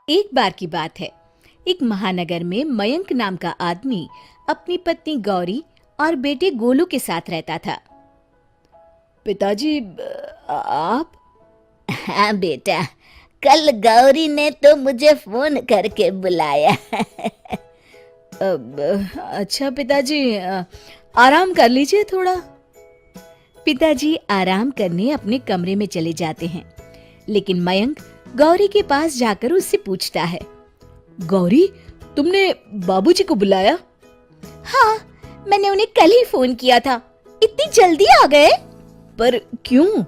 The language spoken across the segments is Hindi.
एक बार की बात है। एक महानगर में मयंक नाम का आदमी अपनी पत्नी गौरी और बेटे गोलू के साथ रहता था। पिताजी, आप? हाँ बेटा, कल गौरी ने तो मुझे फोन करके बुलाया। अच्छा पिताजी, आराम कर लीजिए थोड़ा। पिताजी आराम करने अपने कमरे में चले जाते हैं, लेकिन मयंक गौरी के पास जाकर उससे पूछता है, गौरी, तुमने बाबूजी को बुलाया? हाँ, मैंने उन्हें कल ही फोन किया था। इतनी जल्दी आ गए? पर क्यों?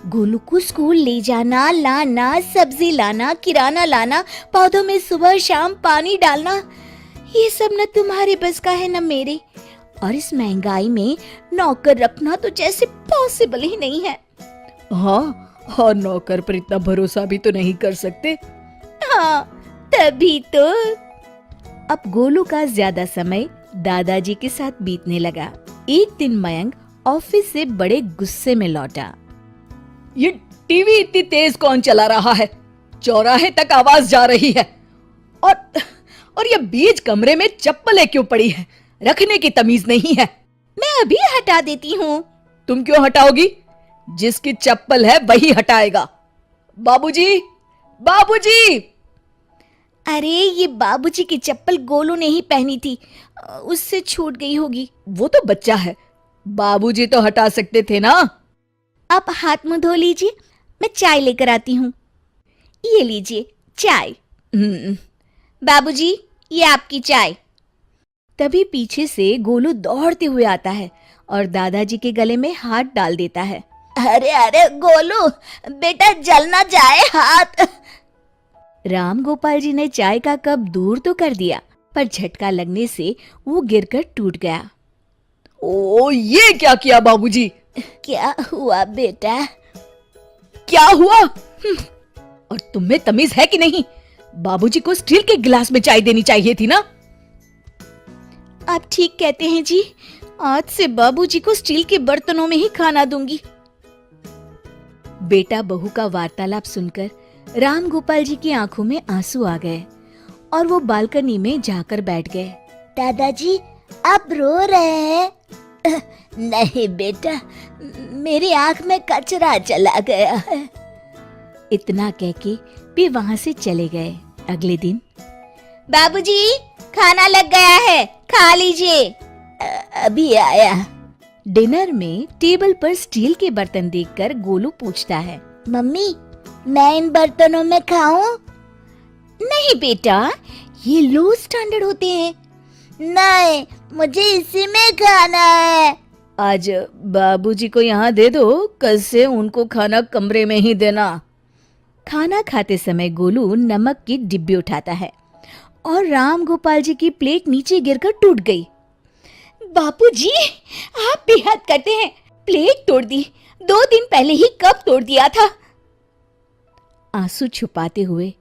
गोलू को स्कूल ले जाना, लाना, सब्जी लाना, किराना लाना, पौधों में सुबह शाम पानी डालना, ये सब न तुम्हारे बस का है न मेरे। और इस महंगाई में नौकर रखना तो जैसे पॉसिबल ही नहीं है। हाँ, और नौकर पर इतना भरोसा भी तो नहीं कर सकते। हाँ, तभी तो। अब गोलू का ज्यादा समय दादाजी के साथ बीतने लगा। एक दिन मयंक ऑफिस से बड़े गुस्से में लौटा। ये टीवी इतनी तेज कौन चला रहा है? चौराहे तक आवाज जा रही है। और ये बीच कमरे में चप्पलें क्यों पड़ी है? रखने की तमीज नहीं है। मैं अभी हटा देती हूँ। तुम क्यों हटाओगी? जिसकी चप्पल है वही हटाएगा। बाबूजी, बाबूजी! अरे, ये बाबूजी की चप्पल गोलू ने ही पहनी थी, उससे छूट गई होगी। वो तो बच्चा है, बाबूजी तो हटा सकते थे ना। आप हाथ मुंह धो लीजिए, मैं चाय लेकर आती हूँ। ये लीजिए चाय। बाबूजी, ये आपकी चाय। तभी पीछे से गोलू दौड़ते हुए आता है और दादाजी के गले में हाथ डाल देता है। अरे अरे गोलू, बेटा जल ना जाए हाथ। राम गोपाल जी ने चाय का कप दूर तो कर दिया, पर झटका लगने से वो गिरकर टूट गया। ओ, ये क्या किया बाबूजी? क्या हुआ बेटा? क्या हुआ? और तुम में तमीज है कि नहीं? बाबूजी को स्टील के गिलास में चाय देनी चाहिए थी ना। आप ठीक कहते हैं जी, आज से बाबूजी को स्टील के बर्तनों में ही खाना दूंगी। बेटा बहू का वार्तालाप सुनकर राम गोपाल जी की आंखों में आंसू आ गए और वो बालकनी में जाकर बैठ गए। दादाजी, आप रो रहे हैं? नहीं बेटा, मेरी आंख में कचरा चला गया है। इतना कह के वे वहां से चले गए। अगले दिन, बाबूजी, खाना लग गया है, खा लीजिए। अभी आया। डिनर में टेबल पर स्टील के बर्तन देखकर गोलू पूछता है, मम्मी, मैं इन बर्तनों में खाऊं? नहीं बेटा, ये लो स्टैंडर्ड होते हैं। नहीं, मुझे इसी में खाना है। आज बाबूजी को यहाँ दे दो, कल से उनको खाना कमरे में ही देना। खाना खाते समय गोलू नमक की डिब्बी उठाता है और राम गोपाल जी की प्लेट नीचे गिरकर टूट गई। बापूजी, आप भी हद करते हैं, प्लेट तोड़ दी। 2 दिन पहले ही कब तोड़ दिया था। आंसू छुपाते हुए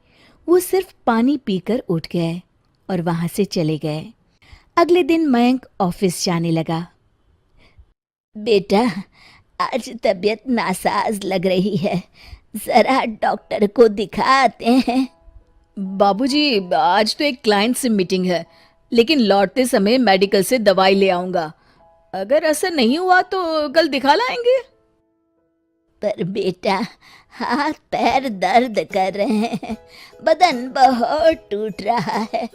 वो सिर्फ पानी पीकर उठ गए और वहां से चले गए। अगले दिन मयंक ऑफिस जाने लगा। बेटा, आज तबीयत नासाज लग रही है, जरा डॉक्टर को दिखाते हैं। बाबूजी, आज तो एक क्लाइंट से मीटिंग है, लेकिन लौटते समय मेडिकल से दवाई ले आऊंगा। अगर असर नहीं हुआ तो कल दिखा लाएंगे। पर बेटा, हाथ पैर दर्द कर रहे हैं, बदन बहुत टूट रहा है।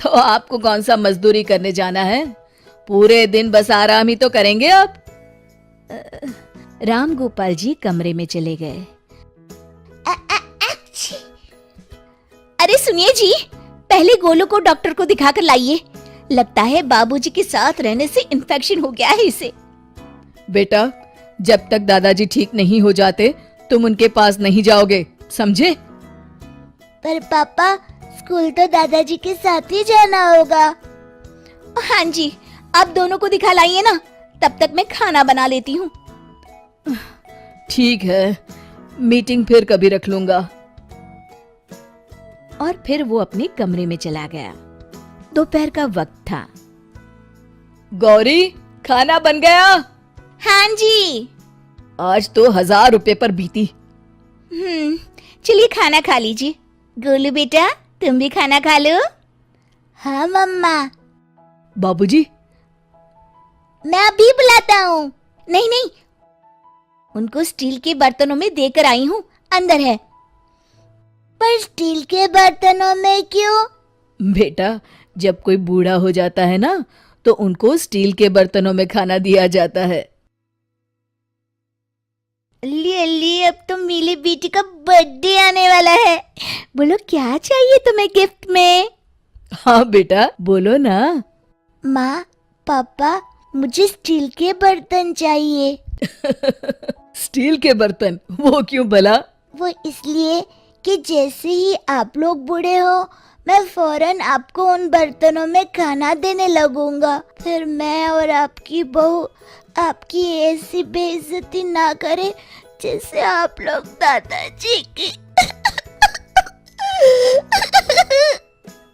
तो आपको कौन सा मजदूरी करने जाना है? पूरे दिन बस आराम ही तो करेंगे आप। राम गोपाल जी कमरे में चले गए। अरे सुनिए जी, पहले गोलू को डॉक्टर को दिखाकर लाइए। लगता है बाबूजी के साथ रहने से इन्फेक्शन हो गया है इसे। बेटा, जब तक दादाजी ठीक नहीं हो जाते तुम उनके पास नहीं जाओगे, समझे? पर पापा, स्कूल तो दादाजी के साथ ही जाना होगा। हाँ जी, आप दोनों को दिखा लाइए ना, तब तक मैं खाना बना लेती हूँ। ठीक है, मीटिंग फिर कभी रख लूंगा। और फिर वो अपने कमरे में चला गया। दोपहर का वक्त था। गौरी, खाना बन गया? हाँ जी। आज तो 1000 रुपए पर बीती। चलिए खाना खा लीजिए। गोलू बेटा, तुम भी खाना खा लो। हाँ मम्मा। बाबूजी, मैं अभी बुलाता हूँ। नहीं नहीं, उनको स्टील के बर्तनों में देकर आई हूँ, अंदर है। पर स्टील के बर्तनों में क्यों? बेटा, जब कोई बूढ़ा हो जाता है ना, तो उनको स्टील के बर्तनों में खाना दिया जाता है। अल्ली, अब तो मेरी बेटी का बर्थडे आने वाला है। बोलो क्या चाहिए तुम्हें गिफ्ट में? हाँ बेटा, बोलो ना। माँ, पापा, मुझे स्टील के बर्तन चाहिए। स्टील के बर्तन? वो क्यों भला? वो इसलिए कि जैसे ही आप लोग बूढ़े हो, मैं फौरन आपको उन बर्तनों में खाना देने लगूंगा। फिर मैं और आपकी बहू आपकी ऐसी बेइज्जती ना करे जैसे आप लोग दादाजी की।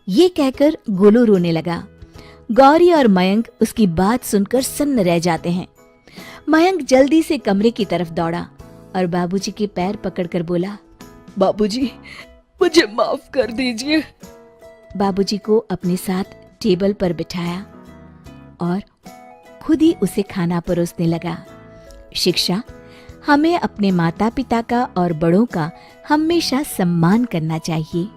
ये कहकर गोलू रोने लगा। गौरी और मयंक उसकी बात सुनकर सन्न रह जाते हैं। मयंक जल्दी से कमरे की तरफ दौड़ा और बाबूजी के पैर पकड़कर बोला, बाबूजी, मुझे माफ कर दीजिए। बाबूजी को अपने साथ टेबल पर बिठाया और खुद ही उसे खाना परोसने लगा। शिक्षा: हमें अपने माता पिता का और बड़ों का हमेशा सम्मान करना चाहिए।